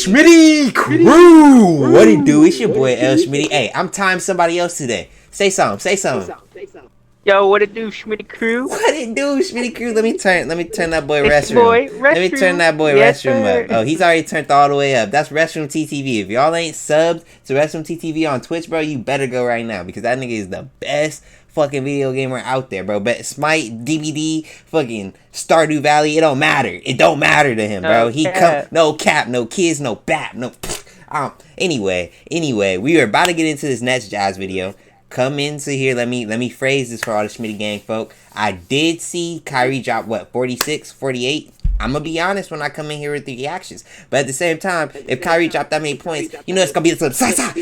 LShmiitty crew! What it do? It's your boy LShmiitty. Hey, I'm timing somebody else today. Say something. Say something. Yo, what it do, Schmitty crew? What it do, Schmitty crew? Let me turn that boy It's restroom. Let me turn that boy restroom up. Oh, he's already turned all the way up. That's Restroom TTV. If y'all ain't subbed to Restroom TTV on Twitch, bro, you better go right now because that nigga is the best fucking video gamer out there, bro. But Smite, DBD, fucking Stardew Valley, it don't matter. It don't matter to him, bro. No cap, no kids, no bap, no. Anyway, we are about to get into this next Jazz video. Come into here. Let me phrase this for all the Schmitty gang folk. I did see Kyrie drop, 46, 48? I'm going to be honest when I come in here with the reactions. But at the same time, if Kyrie dropped that many points, you know it's going to be some sa-sa. And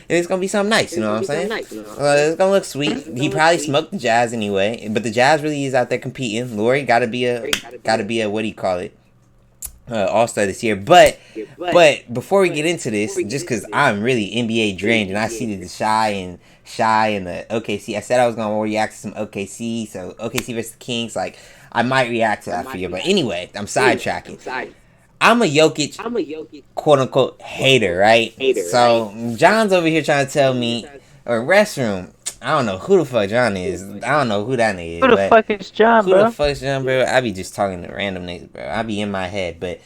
it's going to be something nice, you know what I'm saying? It's going to look sweet. He probably smoked the Jazz anyway. But the Jazz really is out there competing. Lori got to be a, what do you call it? All-Star this year, but before we get into this, just because I'm really NBA drained and I see the Shy and the OKC, I said I was gonna react to some OKC, so OKC versus the Kings, like I might react to that for you, but anyway, I'm sidetracking. I'm a Jokic, quote unquote hater, right? So John's over here trying to tell me, or restroom. I don't know who the fuck John is. I don't know who that nigga is. Who the fuck is John, bro? Who the fuck is John, bro? I be just talking to random niggas, bro. I be in my head, but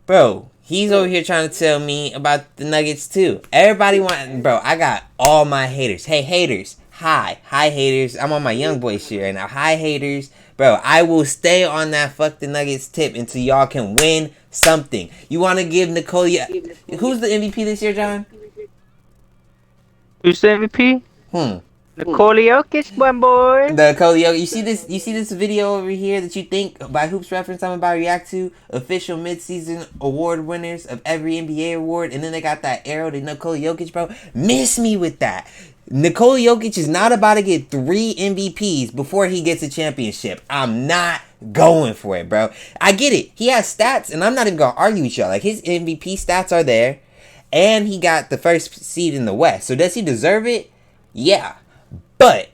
bro, he's over here trying to tell me about the Nuggets too. Everybody bro, I got all my haters. Hey, haters. Hi, haters. I'm on my young boy shit right now. Hi, haters. Bro, I will stay on that fuck the Nuggets tip until y'all can win something. You want to give Nikola... Who's the MVP this year, John? Who's the MVP? Nikola Jokic, boy. The Nikola Jokic. You see this video over here that you think by Hoops Reference I'm about to react to? Official midseason award winners of every NBA award, and then they got that arrow to Nikola Jokic, bro. Miss me with that. Nikola Jokic is not about to get 3 MVPs before he gets a championship. I'm not going for it, bro. I get it. He has stats, and I'm not even gonna argue with y'all. Like, his MVP stats are there, and he got the first seed in the West. So does he deserve it? Yeah. But,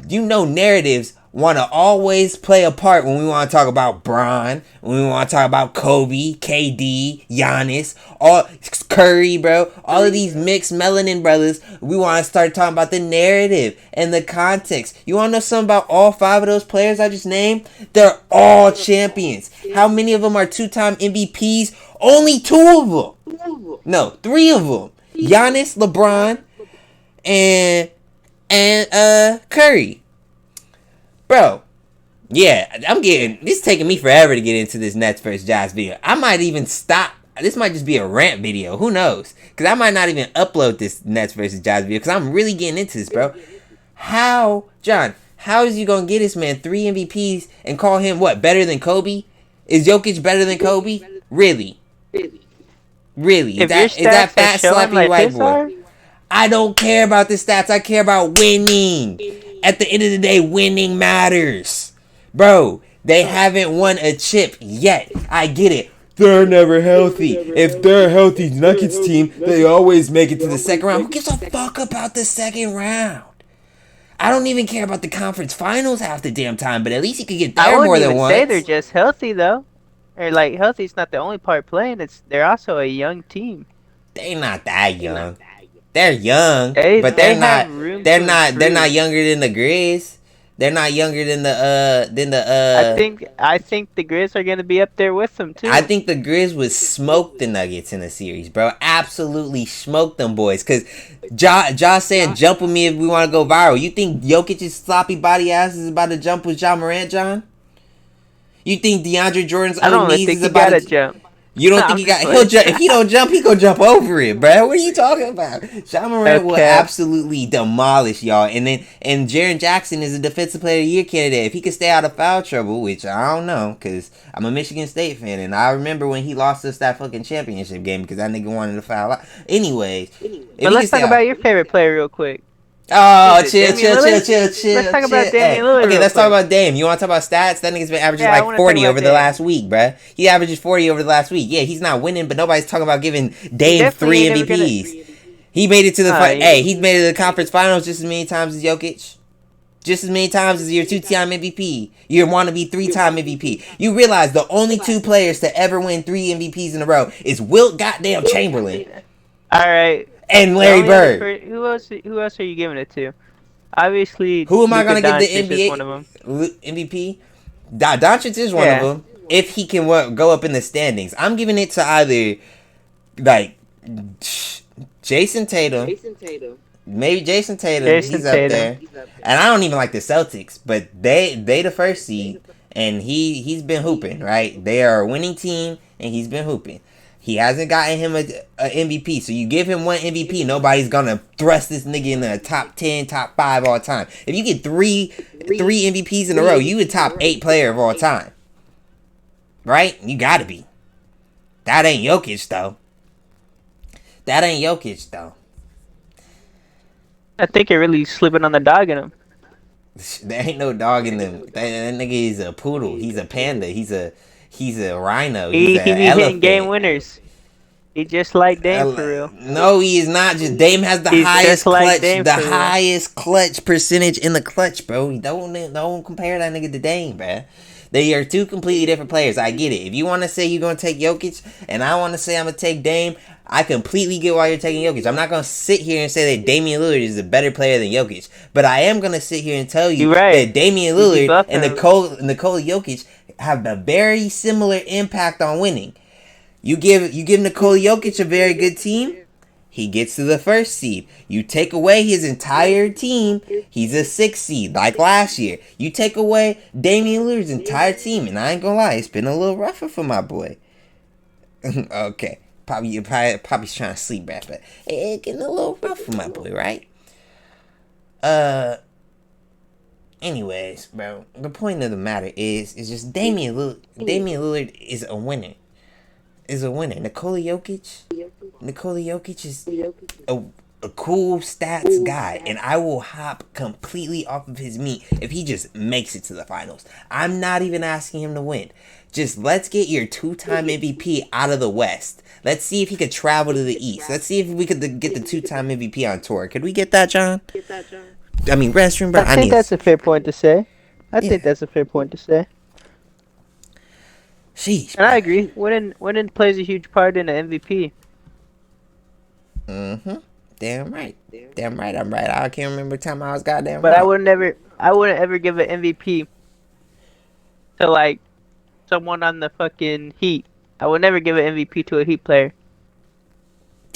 you know, narratives want to always play a part when we want to talk about Bron, when we want to talk about Kobe, KD, Giannis, all Curry, bro, all of these mixed melanin brothers. We want to start talking about the narrative and the context. You want to know something about all 5 of those players I just named? They're all champions. How many of them are 2-time MVPs? Only 2 of them. No, 3 of them. Giannis, LeBron, and Curry. Bro, yeah, this taking me forever to get into this Nets versus Jazz video. I might even stop. This might just be a rant video. Who knows? Because I might not even upload this Nets versus Jazz video because I'm really getting into this, bro. John, how is you going to get this man 3 MVPs and call him, what, better than Kobe? Is Jokic better than Kobe? Really? Is that fat, sloppy white boy? I don't care about the stats. I care about winning. At the end of the day, winning matters. Bro, they haven't won a chip yet. I get it. They're never healthy. If they're healthy, Nuggets team, they always make it to the second round. Who gives a fuck about the second round? I don't even care about the conference finals half the damn time, but at least you could get there more than once. I wouldn't even say they're just healthy, though. Or, like, healthy is not the only part playing. They're also a young team. They're not that young. They're young, but they're not younger than the Grizz. They're not younger than the I think the Grizz are gonna be up there with them too. I think the Grizz would smoke the Nuggets in the series, bro. Absolutely smoke them boys. Cause Josh saying jump with me if we want to go viral. You think Jokic's sloppy body ass is about to jump with Ja Morant, John? You think DeAndre Jordan's old knees is about to jump? You don't think he'll jump? If he don't jump, he gonna jump over it, bro. What are you talking about? Ja Morant will absolutely demolish y'all. And Jaren Jackson is a defensive player of the year candidate. If he could stay out of foul trouble, which I don't know, because I'm a Michigan State fan, and I remember when he lost us that fucking championship game because that nigga wanted to foul out. Anyways, but let's talk about your favorite player real quick. Oh, chill. Let's talk about Damian Lillard. Okay, let's talk about Dame. You want to talk about stats? That nigga's been averaging like 40 over the last week, bruh. He averages 40 over the last week. Yeah, he's not winning, but nobody's talking about giving Dame 3 MVPs. He made it to the he made it to the conference finals just as many times as Jokic. just as many times as your 2-time MVP, your wannabe 3-time MVP. You realize the only 2 players to ever win 3 MVPs in a row is Wilt goddamn Chamberlain. All right. And Larry Bird. Who else are you giving it to? Obviously, Who am I Luka gonna give the Doncic is NBA one of them. MVP? Doncic is one of them. If he can go up in the standings, I'm giving it to either like Jason Tatum. Maybe Jason Tatum. He's up there. And I don't even like the Celtics, but they the first seed, and he's been hooping, right? They are a winning team, and he's been hooping. He hasn't gotten him a MVP, so you give him one MVP, nobody's gonna thrust this nigga in the top 10, top 5 all time. If you get three MVPs in a row, you a top 8 player of all time, right? You gotta be. That ain't Jokic though. I think you're really slipping on the dog in him. There ain't no dog in them. That nigga is a poodle. He's a panda. He's a rhino. He's an elephant. Hitting game winners. He just like Dame for real. No, he is not. Just Dame has the highest clutch, highest clutch percentage in the clutch, bro. Don't compare that nigga to Dame, bro. They are 2 completely different players. I get it. If you want to say you're gonna take Jokic, and I want to say I'm gonna take Dame, I completely get why you're taking Jokic. I'm not gonna sit here and say that Damian Lillard is a better player than Jokic, but I am gonna sit here and tell you that Damian Lillard and Nikola Jokic have a very similar impact on winning. You give Nikola Jokic a very good team, he gets to the first seed. You take away his entire team, he's a 6th seed, like last year. You take away Damian Lillard's entire team, and I ain't gonna lie, it's been a little rougher for my boy. Okay, probably trying to sleep rap, but it's getting a little rough for my boy, right? Anyways, bro, the point of the matter is just Damian Lillard is a winner. Nikola Jokic is a cool stats guy, and I will hop completely off of his meat if he just makes it to the finals. I'm not even asking him to win. Just let's get your 2-time MVP out of the West. Let's see if he could travel to the East. Let's see if we could get the 2-time MVP on tour. Could we get that, John? I mean, restroom, bro. I think that's a fair point to say. Sheesh, and I agree. Winning plays a huge part in the MVP. Damn right. I'm right. I can't remember the time I was goddamn. But right. I wouldn't ever give an MVP to like someone on the fucking Heat. I would never give an MVP to a Heat player.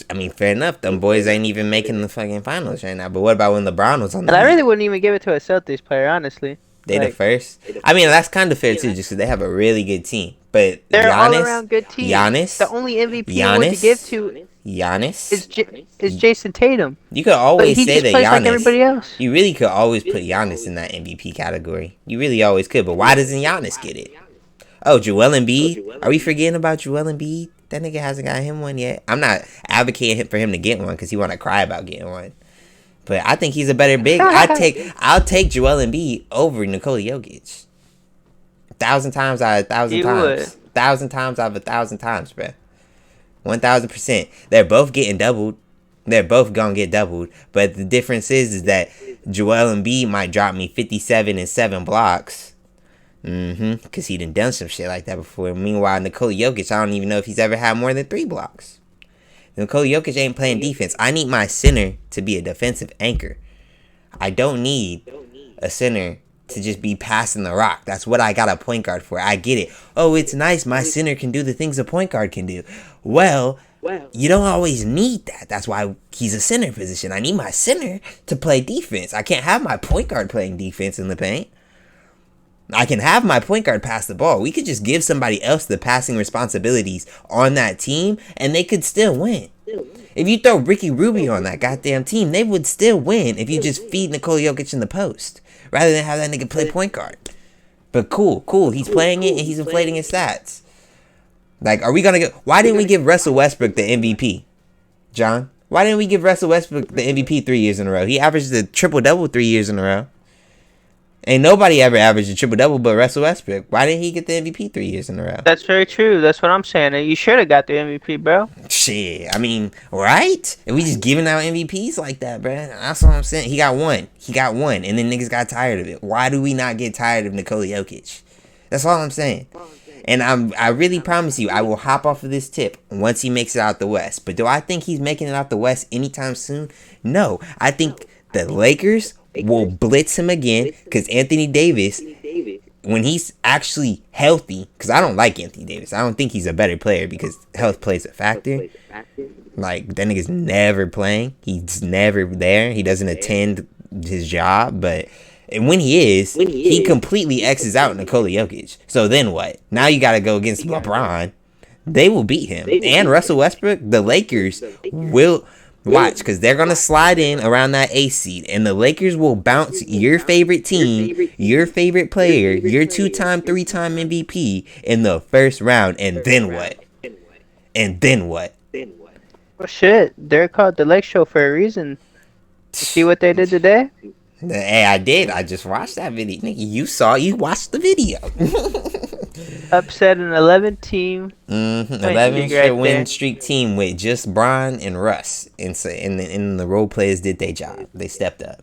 I mean, fair enough. Them boys ain't even making the fucking finals right now. But what about when LeBron was on the And Heat? I really wouldn't even give it to a Celtics player, honestly. They the first. I mean, that's kind of fair too, just because they have a really good team. But they're Giannis, all around good team. The only MVP I want to give to is Jason Tatum. You could always say that Giannis. Like everybody else. You really could always put Giannis in that MVP category. You really always could. But why doesn't Giannis get it? Oh, Joel Embiid. Are we forgetting about Joel Embiid? That nigga hasn't got him one yet. I'm not advocating for him to get one because he want to cry about getting one. But I think he's a better big. I'll take Joel Embiid over Nikola Jokic. 1,000 times out of 1,000 times. 1,000 times out of 1,000 times, bro. 1,000%. They're both getting doubled. They're both gonna get doubled. But the difference is that Joel Embiid might drop me 57 and 7 blocks. Because he done some shit like that before. Meanwhile, Nikola Jokic, I don't even know if he's ever had more than 3 blocks. Nikola Jokic ain't playing defense. I need my center to be a defensive anchor. I don't need a center to just be passing the rock. That's what I got a point guard for. I get it. Oh, it's nice. My center can do the things a point guard can do. Well, you don't always need that. That's why he's a center position. I need my center to play defense. I can't have my point guard playing defense in the paint. I can have my point guard pass the ball. We could just give somebody else the passing responsibilities on that team, and they could still win. If you throw Ricky Rubio on that goddamn team, they would still win if you just feed Nikola Jokic in the post, rather than have that nigga play point guard. But cool. He's playing it, and he's inflating his stats. Like, are we going to get... Why didn't we give Russell Westbrook the MVP, John? Why didn't we give Russell Westbrook the MVP 3 years in a row? He averaged the triple-double 3 years in a row. Ain't nobody ever averaged a triple-double but Russell Westbrook. Why didn't he get the MVP 3 years in a row? That's very true. That's what I'm saying. You should have got the MVP, bro. Shit, I mean, right? And we just giving out MVPs like that, bruh. That's what I'm saying. He got one. And then niggas got tired of it. Why do we not get tired of Nikola Jokic? That's all I'm saying. And I really promise you, I will hop off of this tip once he makes it out the West. But do I think he's making it out the West anytime soon? No. I think the Lakers will blitz him again because Anthony Davis, when he's actually healthy, because I don't like Anthony Davis. I don't think he's a better player because health plays a factor. Like, that nigga's never playing. He's never there. He doesn't attend his job. But when he is, he completely X's out Nikola Jokic. So then what? Now you got to go against LeBron. They will beat him. And Russell Westbrook, the Lakers will... Watch, because they're going to slide in around that A seed, and the Lakers will bounce your favorite team, your favorite player, your 2-time, 3-time MVP in the first round, and then what? Well, shit, they're called the Lake Show for a reason. You see what they did today? Hey, I did. I just watched that video. Nigga, you watched the video. Upset an 11 team. 11 straight win streak team with just Bron and Russ. And the role players did their job. They stepped up.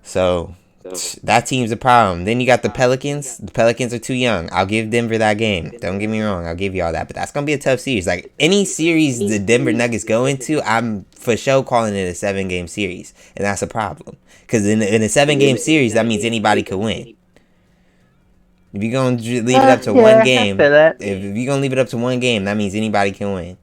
So that team's a problem. Then you got the Pelicans. The Pelicans are too young. I'll give Denver that game. Don't get me wrong. I'll give you all that. But that's going to be a tough series. Like, any series the Denver Nuggets go into, I'm for sure calling it a 7-game series. And that's a problem. Because in a 7-game series, that means anybody could win. If you're going to leave it up to one game, if you're going to leave it up to one game, that means anybody can win.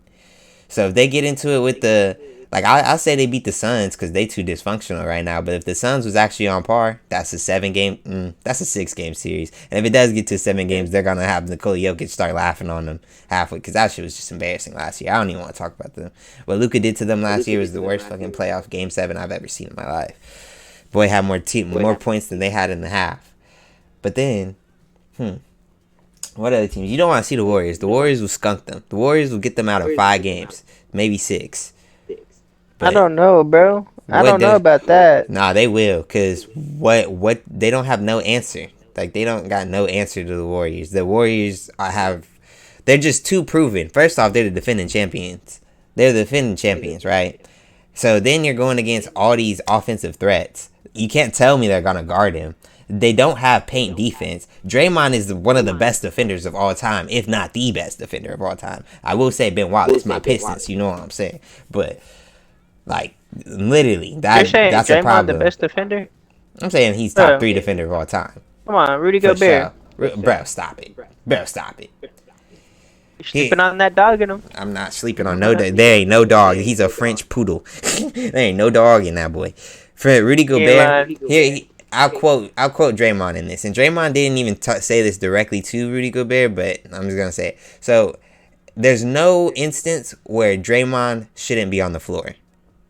So if they get into it with the... Like, I'll say they beat the Suns because they too dysfunctional right now. But if the Suns was actually on par, that's a 7-game... that's a 6-game series. And if it does get to 7 games, they're going to have Nikola Jokic start laughing on them halfway. Because that shit was just embarrassing last year. I don't even want to talk about them. What Luka did to them last year was the worst fucking playoff Game 7 I've ever seen in my life. Boy had more points than they had in the half. But then... What other teams? You don't want to see the Warriors. The Warriors will skunk them. The Warriors will get them out of 5 games. Maybe 6. But I don't know, bro. I don't know about that. Nah, they will. Because what they don't have no answer. Like, they don't got no answer to the Warriors. The Warriors they're just too proven. First off, they're the defending champions. They're the defending champions, right? So then you're going against all these offensive threats. You can't tell me they're going to guard him. They don't have paint defense. Draymond is one of the best defenders of all time, if not the best defender of all time. I will say Ben Wallace, my Pistons, you know what I'm saying. But, like, literally, that's Draymond a problem. The best defender? I'm saying he's top 3 defender of all time. Come on, Rudy Gobert. Sure. Bro, stop it. Bro, stop it. You're sleeping on that dog in him. I'm not sleeping on no dog. There ain't no dog. He's a French poodle. There ain't no dog in that boy. For Rudy Gobert, I'll quote Draymond in this, and Draymond didn't even say this directly to Rudy Gobert, but I'm just gonna say it. So there's no instance where Draymond shouldn't be on the floor.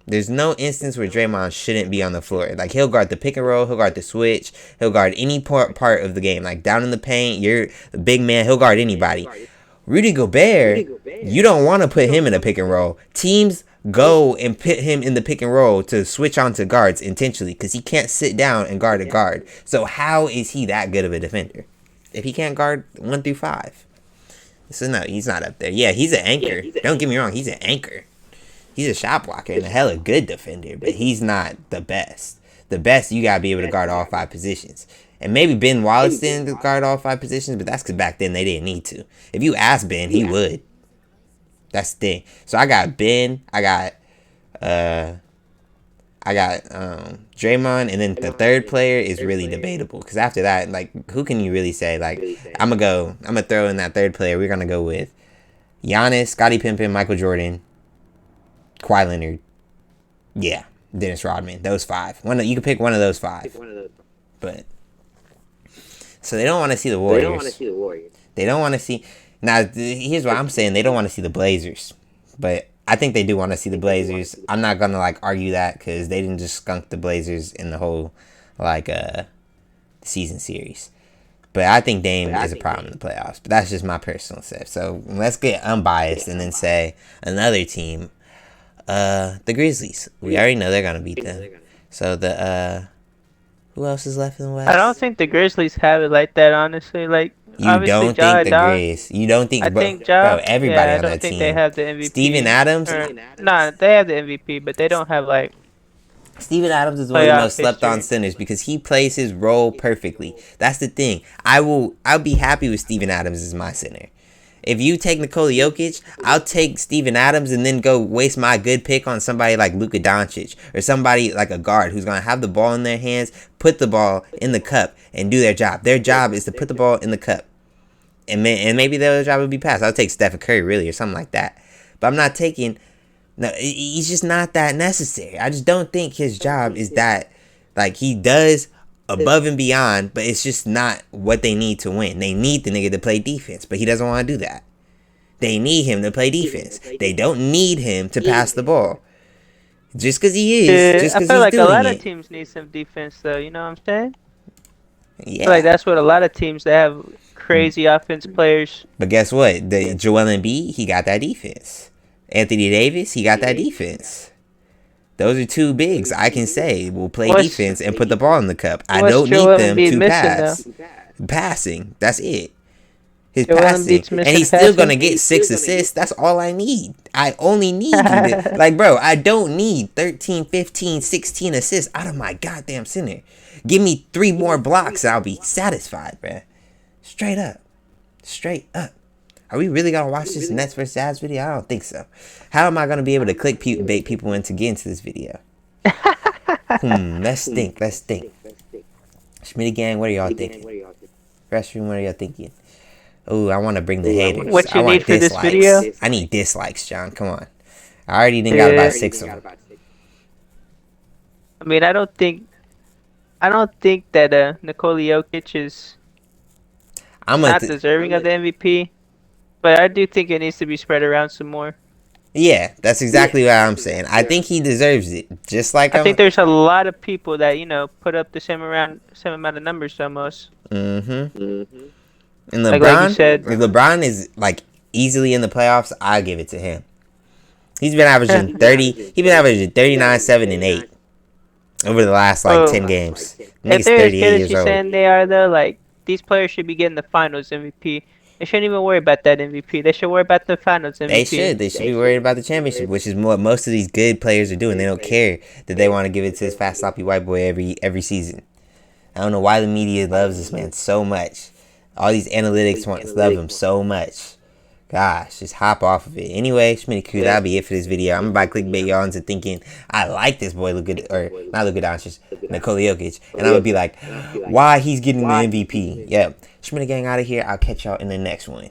There's no instance where Draymond shouldn't be on the floor. Like, he'll guard the pick and roll, he'll guard the switch, he'll guard any part of the game. Like, down in the paint, you're the big man, he'll guard anybody. Rudy Gobert, you don't want to put him in a pick and roll. Teams go and put him in the pick and roll to switch on to guards intentionally because he can't sit down and guard a guard. So how is he that good of a defender if he can't guard 1 through 5? He's not up there. Yeah, he's an anchor. Don't get me wrong, he's an anchor. He's a shot blocker and a hella good defender, but he's not the best. The best, you gotta be able to guard all 5 positions. And maybe Ben Wallace didn't guard all 5 positions, but that's because back then they didn't need to. If you ask Ben, he would. That's the thing. So I got Ben, I got Draymond, and then the third player is really debatable. Because after that, like, who can you really say? Like, I'm gonna throw in that third player. We're gonna go with Giannis, Scottie Pippen, Michael Jordan, Kawhi Leonard. Yeah, Dennis Rodman. Those 5. You can pick one of those 5. But so they don't want to see the Warriors. They don't want to see. Now, here's what I'm saying. They don't want to see the Blazers. But I think they do want to see the Blazers. I'm not going to, like, argue that because they didn't just skunk the Blazers in the whole, like, season series. But I think Dame is a problem in the playoffs. But that's just my personal stuff. So let's get unbiased and then say another team. The Grizzlies. We already know they're going to beat them. So who else is left in the West? I don't think the Grizzlies have it like that, honestly. Like, You Obviously, don't think Ja, the dog. Grizz? You don't I think, think bro? Ja. Everybody Yeah, I on don't that think they team. have the MVP. Steven Adams. Nah, they have the MVP, but they don't have like Steven Adams is one of the playoff most slept on history. centers because he plays his role perfectly. That's the thing. I'll be happy with Steven Adams as my center. If you take Nikola Jokic, I'll take Steven Adams and then go waste my good pick on somebody like Luka Doncic or somebody like a guard who's going to have the ball in their hands, put the ball in the cup, and do their job. Their job is to put the ball in the cup. And maybe their other job would be pass. I'll take Stephen Curry, really, or something like that. But I'm not taking... No, he's just not that necessary. I just don't think his job is that... Like, he does above and beyond, but it's just not what they need to win. They need the nigga to play defense, but he doesn't want to do that. They need him to play defense. They don't need him to pass the ball. Just because he is, just I because feel he's like a doing lot of it. teams need some defense, though. You know what I'm saying? I feel like Yeah. that's what a lot of teams that have crazy offense players. But guess what? The Joel Embiid, he got that defense. Anthony Davis, he got that defense. Those are two bigs I can say will play defense and put the ball in the cup. I don't need them to pass. Passing, that's it. His passing, and he's still gonna get 6 assists. That's all I need. I only need you to, like, bro, I don't need 13, 15, 16 assists out of my goddamn center. Give me 3 more blocks and I'll be satisfied, bro. Straight up. Are we really gonna watch this Nets vs. Jazz video? I don't think so. How am I gonna be able to clickbait people into get into this video? Let's think. Schmitty gang, what are y'all thinking? Restroom, what are y'all thinking? Oh, I want to bring the haters. What you need for this video? I need dislikes, John. Come on. I already done got about 6 of them. I mean, I don't think that Nikola Jokic is not deserving of the MVP, but I do think it needs to be spread around some more. Yeah, that's exactly what I'm saying. I think he deserves it. Just like I think there's a lot of people that put up the same amount of numbers almost. And LeBron, like you said, if LeBron is like easily in the playoffs, I'll give it to him. He's been averaging 30. He's been averaging 39, 7, and 8 over the last 10 games. If they're as good as you're saying they are, though, like these players should be getting the Finals MVP. They shouldn't even worry about that MVP. They should worry about the Finals MVP. They should be worried about the championship, which is what most of these good players are doing. They don't care that they want to give it to this fast, sloppy white boy every season. I don't know why the media loves this man so much. All these analytics love him so much. Gosh, just hop off of it. Anyway, Schmitty Crew, that'll be it for this video. I'm about to clickbait y'all into thinking I like this boy Nikola Jokic. And I'm going to be like, why he's getting the MVP. Yep. Schmitty gang out of here. I'll catch y'all in the next one.